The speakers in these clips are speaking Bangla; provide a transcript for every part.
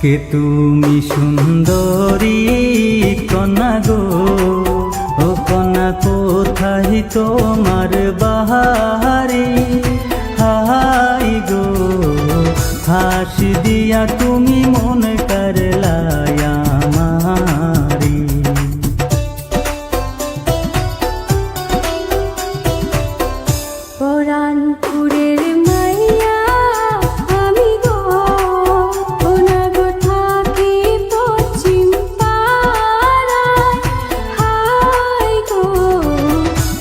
কে তুমি সুন্দরী কন্যা গো, ও কন্যা কোথায় তোমার বাহারি? হাই গো হাসি দিয়া তুমি মন করলাই আমারি। পরানপুরের মাইয়া আমি গো, ওনা গো থাকি পশ্চিম পাড়ায়। হাই গো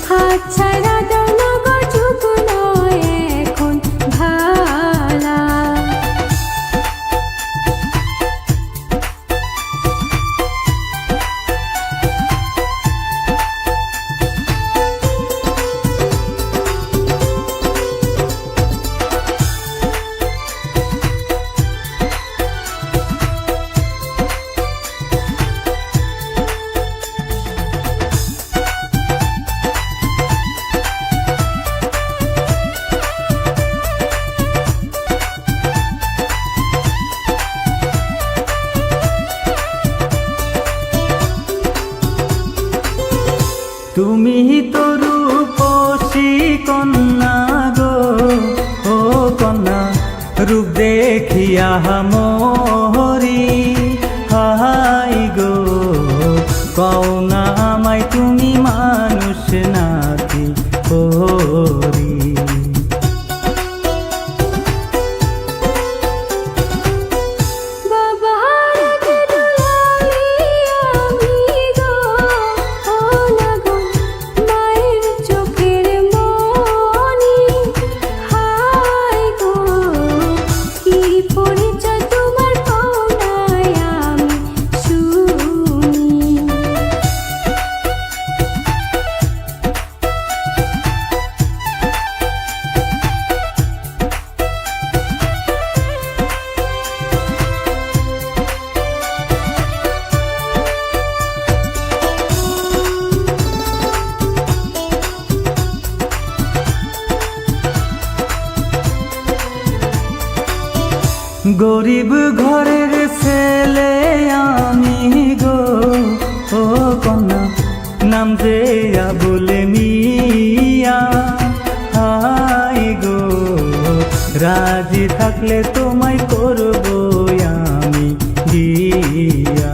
হাত ছাড়া দাও না গো, যুগ নয় এখন ভালা। তুমি তো রূপসী কন্যা গো, ও কন্যা রূপ দেখিয়া মোরি। হাই গো কও না আমায় তুমি মানুষ নাকি পরি? গরিব ঘরের ছেলে আমি গো, ও কন্যা নাম যে আবুল মিয়া। হাই গো রাজি থাকলে তোমায় করবো আমি বিয়া।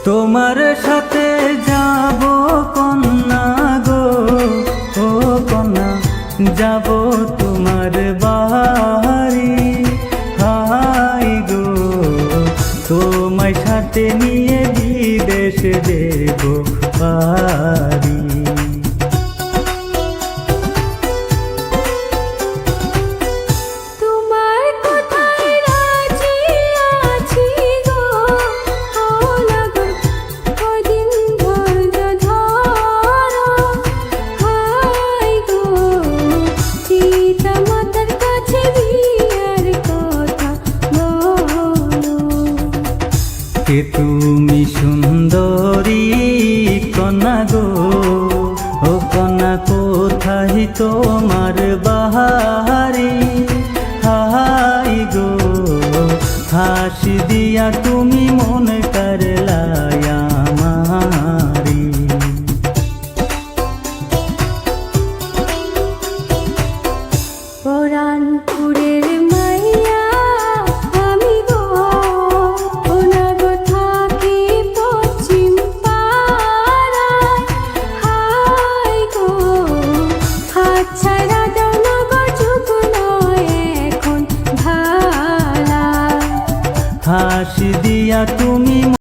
তোমার সাথে যাব কন্যা গো, ও কন্যা যাব তোমার বাড়ি। হাই গো তোমায় সাথে নিয়ে বিদেশ দেব পারি। কে তুমি সুন্দরী কন্যা গো, ও কন্যা কোথায় তোমার বাহারি? হাই গো হাসি দিয়া